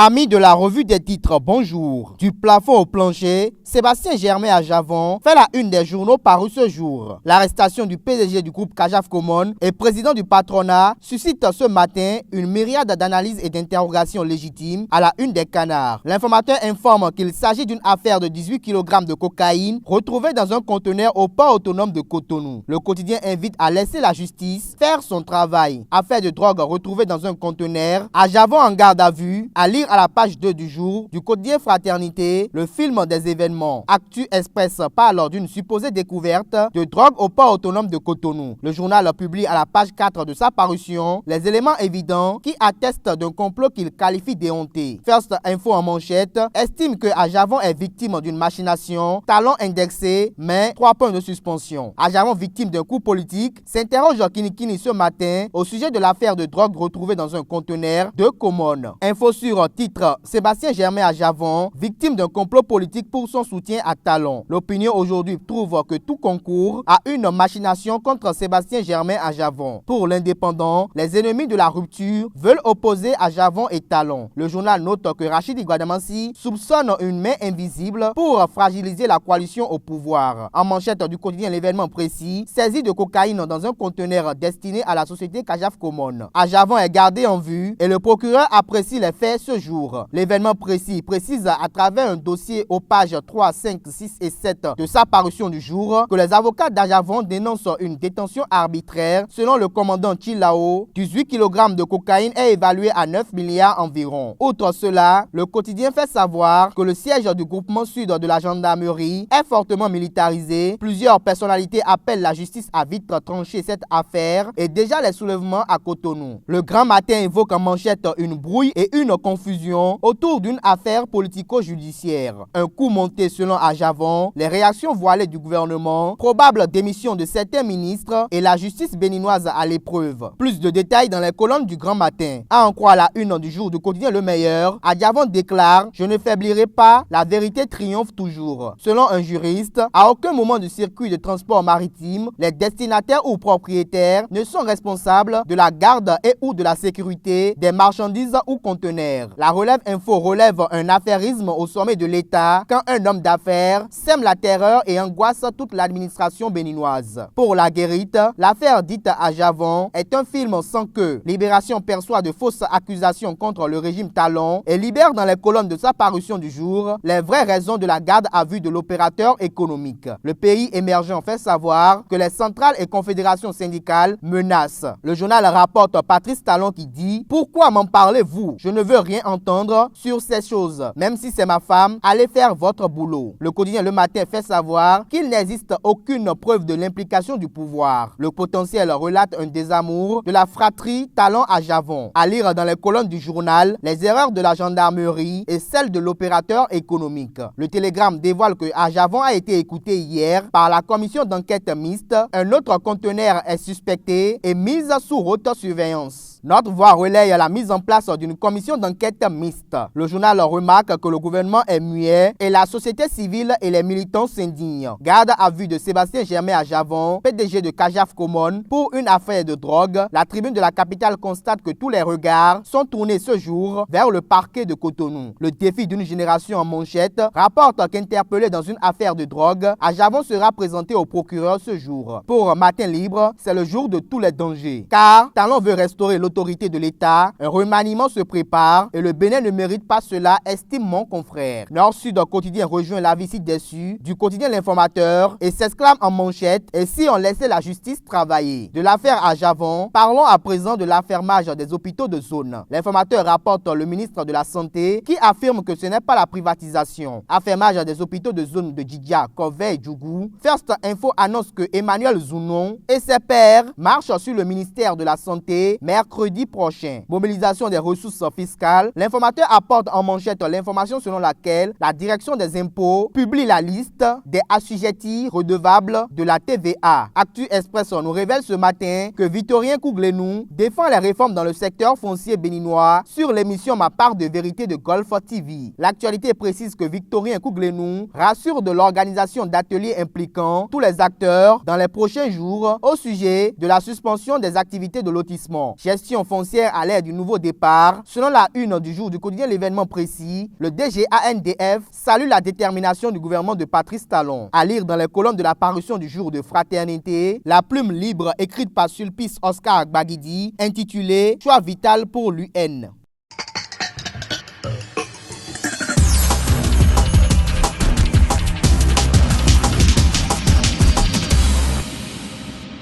Amis de la revue des titres, bonjour. Du plafond au plancher, Sébastien Germain à Javon fait la une des journaux parus ce jour. L'arrestation du PDG du groupe Cajaf Common et président du patronat suscite ce matin une myriade d'analyses et d'interrogations légitimes à la une des canards. L'informateur informe qu'il s'agit d'une affaire de 18 kg de cocaïne retrouvée dans un conteneur au port autonome de Cotonou. Le quotidien invite à laisser la justice faire son travail. Affaire de drogue retrouvée dans un conteneur à Javon en garde à vue, à lire à la page 2 du jour du quotidien Fraternité, le film des événements. Actu Express parle d'une supposée découverte de drogue au port autonome de Cotonou. Le journal publie à la page 4 de sa parution les éléments évidents qui attestent d'un complot qu'il qualifie d'éhonté. First Info en manchette estime que Ajavon est victime d'une machination, talon indexé, mais 3 points de suspension. Ajavon victime d'un coup politique, s'interroge Kinikini ce matin au sujet de l'affaire de drogue retrouvée dans un conteneur de Common. Info sur titre Sébastien Germain à Javon, victime d'un complot politique pour son soutien à Talon. L'opinion aujourd'hui trouve que tout concourt à une machination contre Sébastien Germain à Javon. Pour l'indépendant, les ennemis de la rupture veulent opposer à Javon et Talon. Le journal note que Rachidi Guadamansi soupçonne une main invisible pour fragiliser la coalition au pouvoir. En manchette du quotidien L'événement précis, saisie de cocaïne dans un conteneur destiné à la société Cajaf Common. Ajavon est gardé en vue et le procureur apprécie les faits ce jour. L'événement précis précise à travers un dossier aux pages 3, 5, 6 et 7 de sa parution du jour que les avocats d'Ajavon dénoncent une détention arbitraire. Selon le commandant Chilao, 18 kg de cocaïne est évalué à 9 milliards environ. Outre cela, le quotidien fait savoir que le siège du groupement sud de la gendarmerie est fortement militarisé. Plusieurs personnalités appellent la justice à vite trancher cette affaire et déjà les soulèvements à Cotonou. Le Grand Matin évoque en manchette une brouille et une confusion autour d'une affaire politico-judiciaire. Un coup monté selon Ajavon, les réactions voilées du gouvernement, probable démission de certains ministres et la justice béninoise à l'épreuve. Plus de détails dans les colonnes du Grand Matin. À en croire la une du jour du quotidien Le Meilleur, Ajavon déclare « Je ne faiblirai pas, la vérité triomphe toujours ». Selon un juriste, à aucun moment du circuit de transport maritime, les destinataires ou propriétaires ne sont responsables de la garde et ou de la sécurité des marchandises ou conteneurs. La Relève Info relève un affairisme au sommet de l'État quand un homme d'affaires sème la terreur et angoisse toute l'administration béninoise. Pour la guérite, l'affaire dite à Javon est un film sans queue. Libération perçoit de fausses accusations contre le régime Talon et libère dans les colonnes de sa parution du jour les vraies raisons de la garde à vue de l'opérateur économique. Le pays émergent fait savoir que les centrales et confédérations syndicales menacent. Le journal rapporte Patrice Talon qui dit « Pourquoi m'en parlez-vous? Je ne veux rien entendre sur ces choses. Même si c'est ma femme, allez faire votre boulot. » Le quotidien Le Matin fait savoir qu'il n'existe aucune preuve de l'implication du pouvoir. Le potentiel relate un désamour de la fratrie Talon à Javon. À lire dans les colonnes du journal les erreurs de la gendarmerie et celles de l'opérateur économique. Le Télégramme dévoile que Javon a été écouté hier par la commission d'enquête mixte. Un autre conteneur est suspecté et mis sous haute surveillance. Notre Voix relaye la mise en place d'une commission d'enquête mixte. Le journal remarque que le gouvernement est muet et la société civile et les militants s'indignent. Garde à vue de Sébastien Germain à Javon, PDG de Cajaf Common, pour une affaire de drogue. La tribune de la capitale constate que tous les regards sont tournés ce jour vers le parquet de Cotonou. Le défi d'une génération en manchette rapporte qu'interpellé dans une affaire de drogue, Ajavon sera présenté au procureur ce jour. Pour Matin Libre, c'est le jour de tous les dangers. Car Talon veut restaurer l'autorité de l'État, un remaniement se prépare et le Bénin ne mérite pas cela, estime mon confrère. Nord-Sud quotidien rejoint l'avis si déçu du quotidien L'Informateur et s'exclame en manchette « Et si on laissait la justice travailler ?» De l'affaire à Javon, parlons à présent de l'affermage des hôpitaux de zone. L'Informateur rapporte le ministre de la Santé qui affirme que ce n'est pas la privatisation. Affermage des hôpitaux de zone de Djidia, Corvey et Djougou. First Info annonce que Emmanuel Zounon et ses pairs marchent sur le ministère de la Santé mercredi prochain. Mobilisation des ressources fiscales. L'Informateur apporte en manchette l'information selon laquelle la direction des impôts publie la liste des assujettis redevables de la TVA. Actu Express nous révèle ce matin que Victorien Kouglenou défend les réformes dans le secteur foncier béninois sur l'émission Ma part de vérité de Golf TV. L'actualité précise que Victorien Kouglenou rassure de l'organisation d'ateliers impliquant tous les acteurs dans les prochains jours au sujet de la suspension des activités de lotissement, gestion acquisition foncière à l'ère du nouveau départ. Selon la une du jour du quotidien L'événement précis, le DGANDF salue la détermination du gouvernement de Patrice Talon. À lire dans les colonnes de la parution du jour de Fraternité, la plume libre écrite par Sulpice Oscar Gbagidi, intitulée « Choix vital pour l'UN ».